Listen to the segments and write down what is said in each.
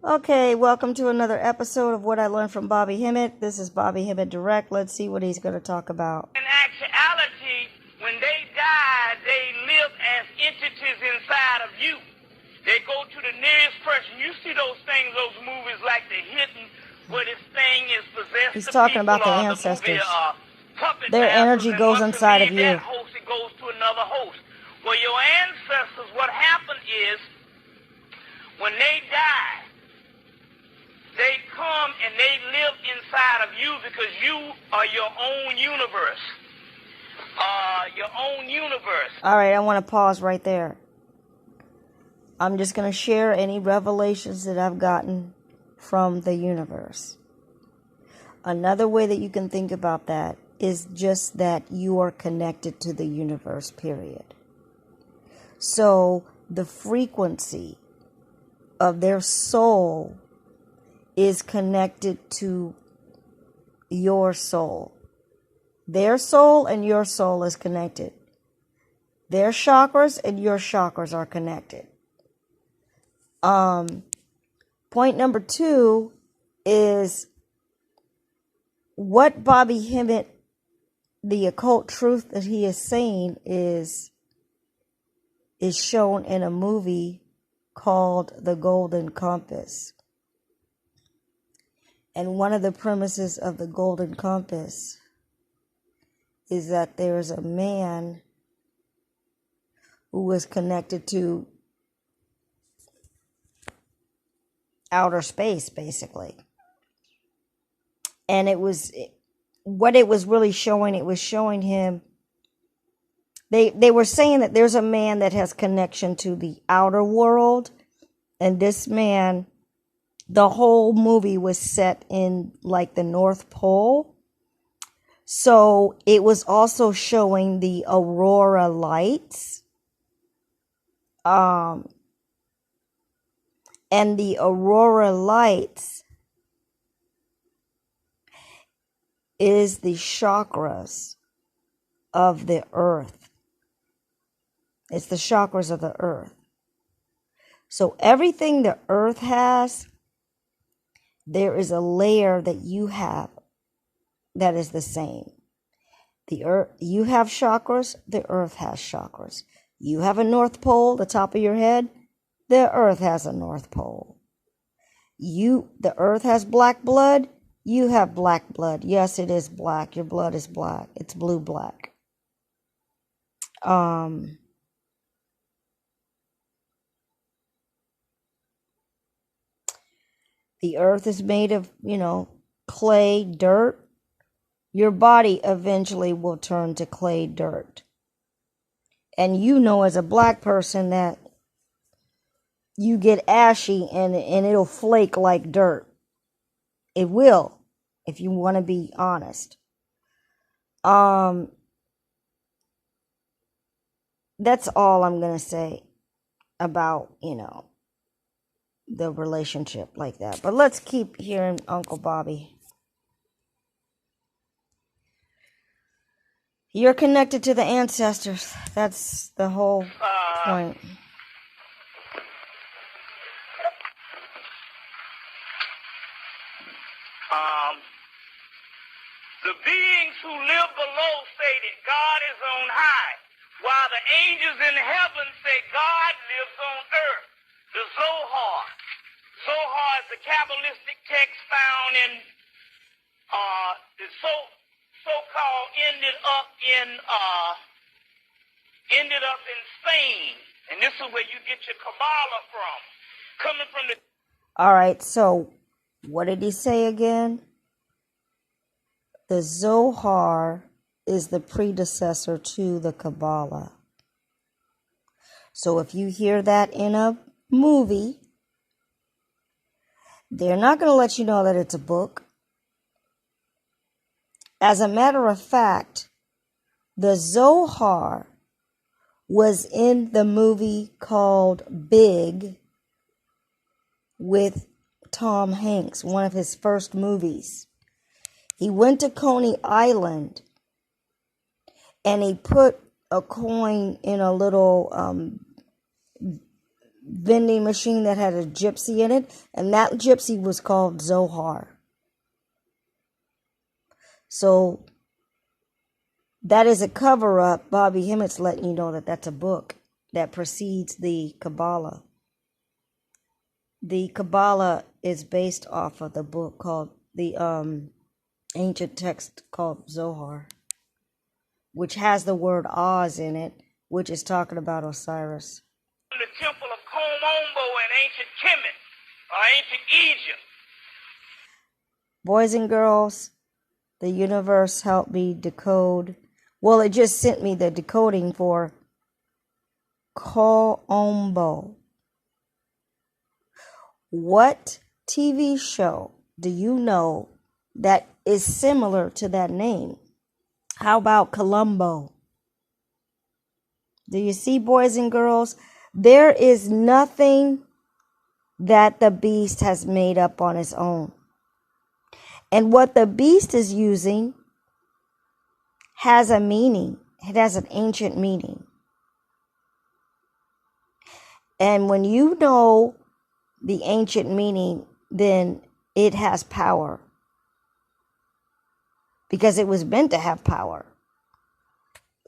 Okay, welcome to another episode of What I Learned from Bobby Hemmit. This is Bobby Hemmit Direct. Let's see what he's going to talk about. In actuality, when they die, they live as entities inside of you. They go to the nearest person. You see those things, those movies like The Hidden, where this thing is possessed. He's talking about the ancestors. Their energy goes inside of you. That host, it goes to another host. Well, your ancestors, what happened is, when they die, they come and they live inside of you because you are your own universe. Your own universe. All right, I want to pause right there. I'm just going to share any revelations that I've gotten from the universe. Another way that you can think about that is just that you are connected to the universe, period. So the frequency of their soul is connected to your soul. Their soul and your soul is connected. Their chakras and your chakras are connected. Point number 2 is what Bobby Hemmit, the occult truth that he is saying is shown in a movie called The Golden Compass. And one of the premises of The Golden Compass is that there's a man who was connected to outer space, basically. And it was really showing, it was showing him, they were saying that there's a man that has connection to the outer world, and this man, the whole movie was set in like the North Pole. So it was also showing the aurora lights. And the aurora lights is the chakras of the earth. It's the chakras of the earth. So everything the earth has, there is a layer that you have that is the same. The earth, you have chakras, the earth has chakras. You have a North Pole, the top of your head, the earth has a North Pole. The earth has black blood, you have black blood. Yes, it is black. Your blood is black. It's blue-black. The earth is made of, clay, dirt. Your body eventually will turn to clay, dirt. And as a black person that you get ashy and it'll flake like dirt. It will, if you want to be honest. That's all I'm going to say about, the relationship like that. But let's keep hearing Uncle Bobby. You're connected to the ancestors. That's the whole point. The beings who live below say that God is on high, while the angels in heaven say God lives on earth. The Zohar. Zohar is the Kabbalistic text found in the so-called ended up in Spain, and this is where you get your Kabbalah from, coming from the. All right, so what did he say again? The Zohar is the predecessor to the Kabbalah. So if you hear that in a movie, they're not going to let you know that it's a book. As a matter of fact, the Zohar was in the movie called Big with Tom Hanks, one of his first movies. He went to Coney Island and he put a coin in a little vending machine that had a gypsy in it, and that gypsy was called Zohar. So that is a cover-up. Bobby Hemmitt's letting you know that that's a book that precedes the Kabbalah. The Kabbalah is based off of the book called the ancient text called Zohar, which has the word Oz in it, which is talking about Osiris. The temple of Komombo in ancient Kemet, or ancient Egypt. Boys and girls, the universe helped me decode. Well, it just sent me the decoding for Komombo. What TV show do you know that is similar to that name? How about Columbo? Do you see, boys and girls? There is nothing that the beast has made up on its own. And what the beast is using has a meaning. It has an ancient meaning. And when you know the ancient meaning, then it has power. Because it was meant to have power.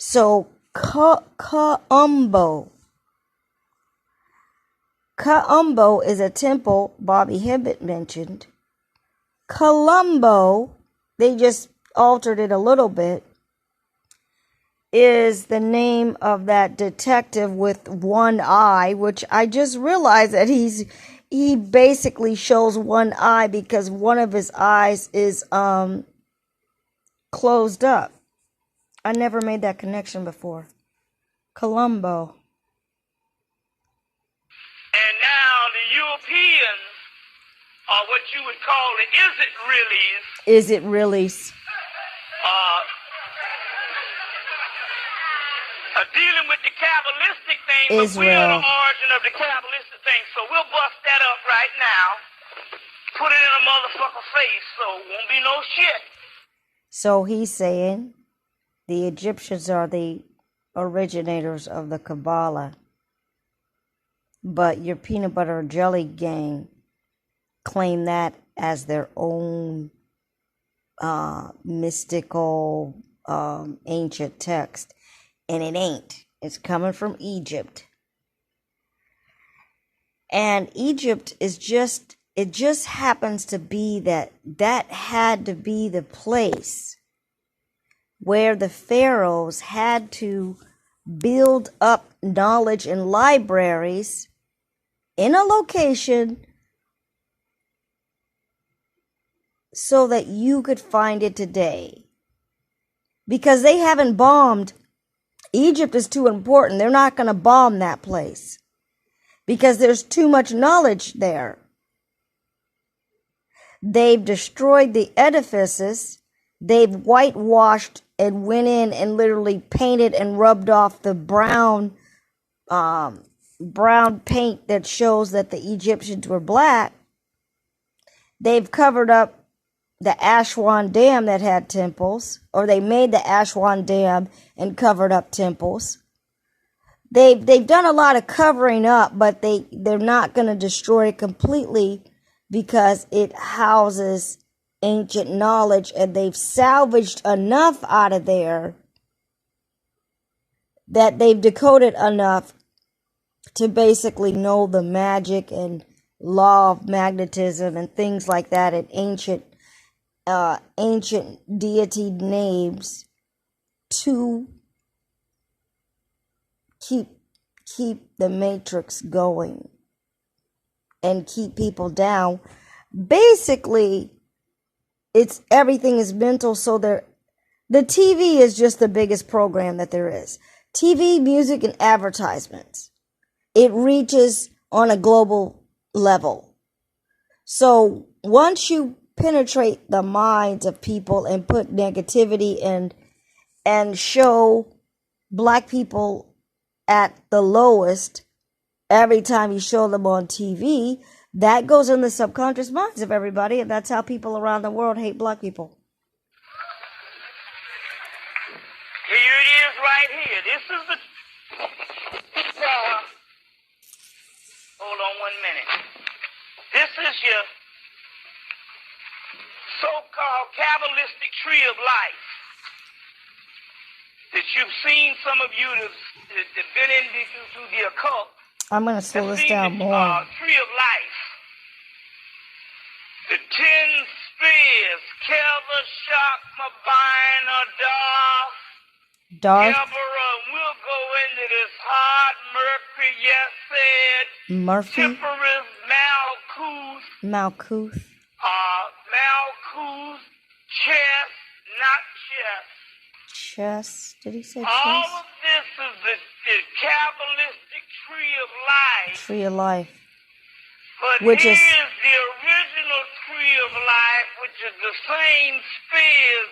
So, Kaumbo. Kaumbo is a temple Bobby Hemmit mentioned. Columbo, they just altered it a little bit, is the name of that detective with one eye, which I just realized that he basically shows one eye because one of his eyes is closed up. I never made that connection before. Columbo. And now the Europeans are what you would call the Is it really? Dealing with the Kabbalistic thing, but we are the origin of the Kabbalistic thing. So we'll bust that up right now, put it in a motherfucker face, so it won't be no shit. So he's saying the Egyptians are the originators of the Kabbalah, but your peanut butter and jelly gang claim that as their own mystical ancient text. And it ain't. It's coming from Egypt. And Egypt is it just happens to be that had to be the place where the pharaohs had to build up knowledge in libraries in a location so that you could find it today. Because they haven't bombed. Egypt is too important. They're not going to bomb that place because there's too much knowledge there. They've destroyed the edifices. They've whitewashed and went in and literally painted and rubbed off the brown paint that shows that the Egyptians were black. They've covered up the Aswan Dam that had temples, or they made the Aswan Dam and covered up temples. They've done a lot of covering up, but they're not going to destroy it completely because it houses ancient knowledge, and they've salvaged enough out of there that they've decoded enough to basically know the magic and law of magnetism and things like that in ancient deity names to keep the matrix going and keep people down. Basically, it's everything is mental. So the TV is just the biggest program that there is. TV, music, and advertisements. It reaches on a global level. So once you penetrate the minds of people and put negativity and show black people at the lowest every time you show them on TV, that goes in the subconscious minds of everybody, and that's how people around the world hate black people. Here it is right here. This is the This is your so-called Kabbalistic tree of life that you've seen. Some of you that have been into the occult. I'm going to slow this down more. Tree of life. The 10 spears, Kelva, Shakma, Bina, Darth. Deborah, we'll go into this hard Mercury, yes, said. Murphy. Temperance, Malkuth. Malkuth. Malkuth, chess, not chess. Chess. Did he say chess? All of this is the Kabbalistic tree of life. Tree of life. But which here's is the original tree of life, which is the same spears.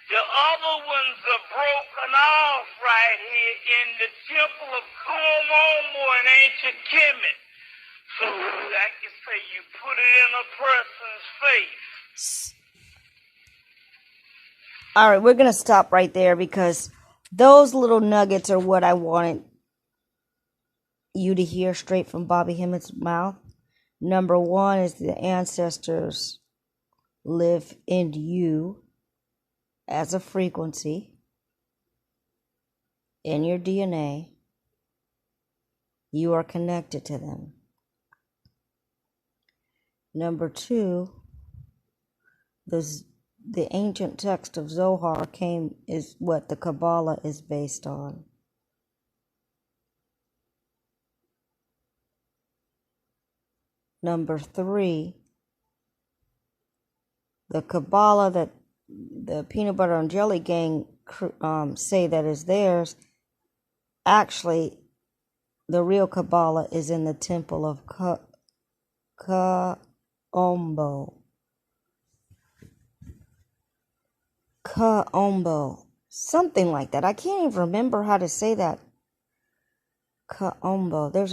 The other ones are broken off right here in the temple of Komomo in ancient Kemet. So, like you say, you put it in a person's face. All right, we're going to stop right there because those little nuggets are what I wanted you to hear straight from Bobby Hemmitt's mouth. Number one is the ancestors live in you as a frequency in your DNA. You are connected to them. Number two, the ancient text of Zohar is what the Kabbalah is based on. Number three, the Kabbalah that the peanut butter and jelly gang say that is theirs, actually, the real Kabbalah is in the temple of Kaombo. Kaombo. Something like that. I can't even remember how to say that. Kaombo. There's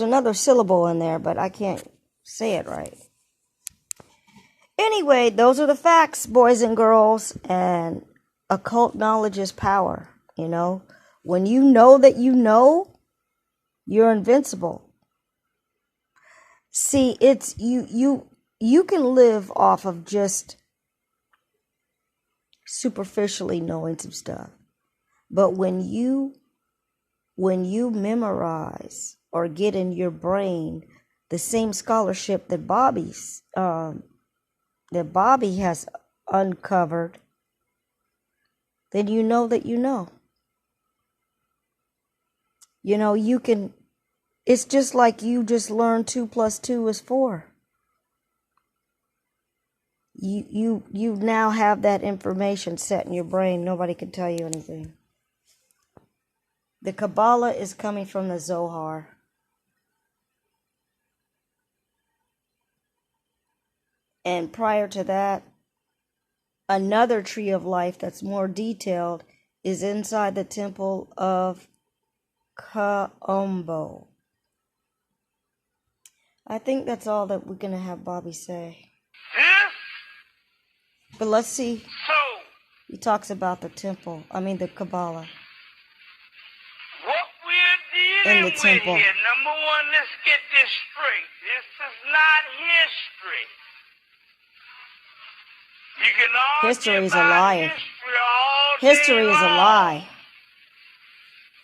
another syllable in there, but I can't say it right. Anyway, those are the facts, boys and girls, and occult knowledge is power, you know. When you know that you know, you're invincible. See, it's you can live off of just superficially knowing some stuff. But when you memorize or get in your brain the same scholarship that Bobby has uncovered, then you know that you know. You know, you can, it's just like you just learned 2 + 2 is 4. You now have that information set in your brain. Nobody can tell you anything. The Kabbalah is coming from the Zohar. And prior to that, another tree of life that's more detailed is inside the temple of Kaombo. I think that's all that we're going to have Bobby say. But let's see. He talks about the temple. The Kabbalah. What we're dealing with here, number one, let's get this straight. This is not history. You can argue history is a about lie. History is a lie.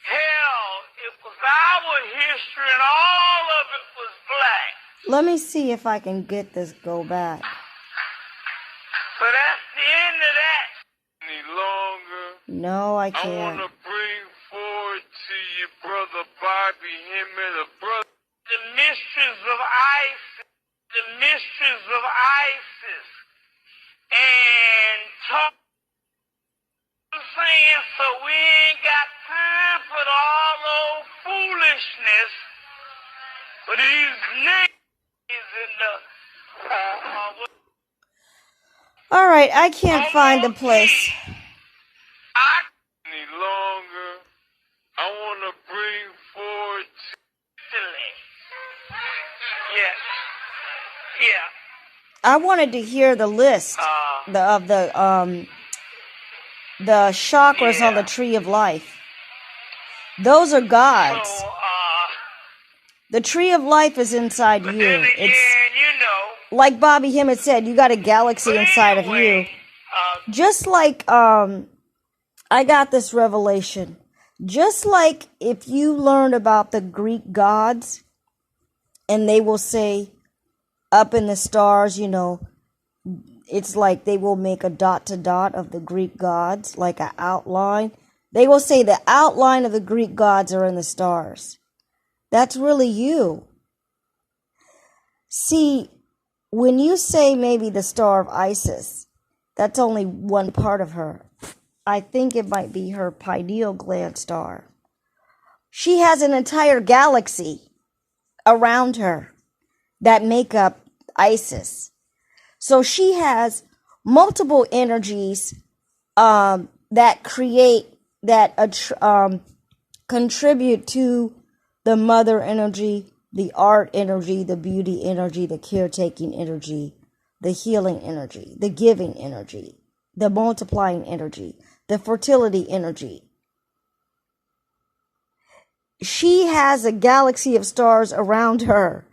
Hell, it was our history and all of it was black. Let me see if I can get this go back. So that's the end of that. Any longer. No, I can't. I want to bring forward to you, brother Bobby Hemmit, the mysteries of ISIS. The mysteries of ISIS. And talk. I'm saying, so we ain't got time for all old foolishness. But these niggas in the all right, I can't find the place. Any longer. I want to bring forward Yeah. I wanted to hear the list of the chakras on the tree of life. Those are gods. So, The tree of life is inside But you. then again, It's like Bobby Hemmit said, you got a galaxy inside of you. Just like I got this revelation. Just like if you learned about the Greek gods, and they will say up in the stars, you know, it's like they will make a dot to dot of the Greek gods, like an outline. They will say the outline of the Greek gods are in the stars. That's really you. See, when you say maybe the star of Isis, that's only one part of her. I think it might be her pineal gland star. She has an entire galaxy around her that make up Isis. So she has multiple energies that create, that contribute to the mother energy, the art energy, the beauty energy, the caretaking energy, the healing energy, the giving energy, the multiplying energy, the fertility energy. She has a galaxy of stars around her.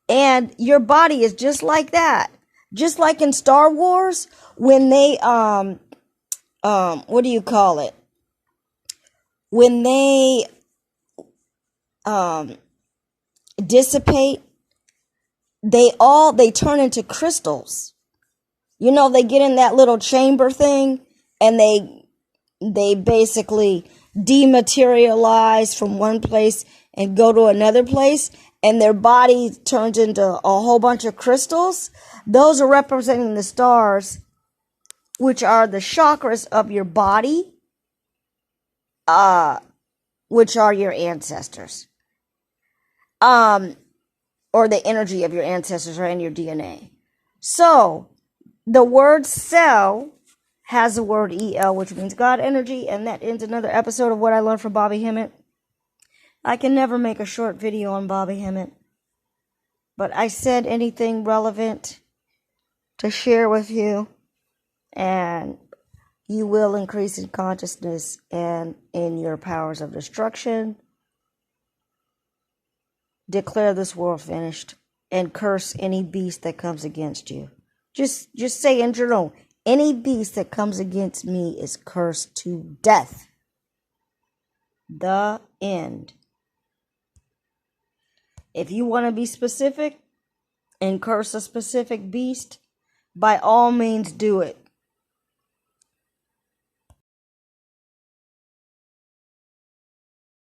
And your body is just like that. Just like in Star Wars, when they, what do you call it? When they, dissipate, they turn into crystals. You know, they get in that little chamber thing and they basically dematerialize from one place and go to another place, and their body turns into a whole bunch of crystals. Those are representing the stars, which are the chakras of your body, which are your ancestors, or the energy of your ancestors, or in your DNA. So the word cell has the word EL, which means God energy, and that ends another episode of What I Learned from Bobby Hemmit. I can never make a short video on Bobby Hemmit, but I said anything relevant to share with you, and you will increase in consciousness and in your powers of destruction. Declare this world finished and curse any beast that comes against you. Just say in journal, any beast that comes against me is cursed to death. The end. If you want to be specific and curse a specific beast, by all means do it.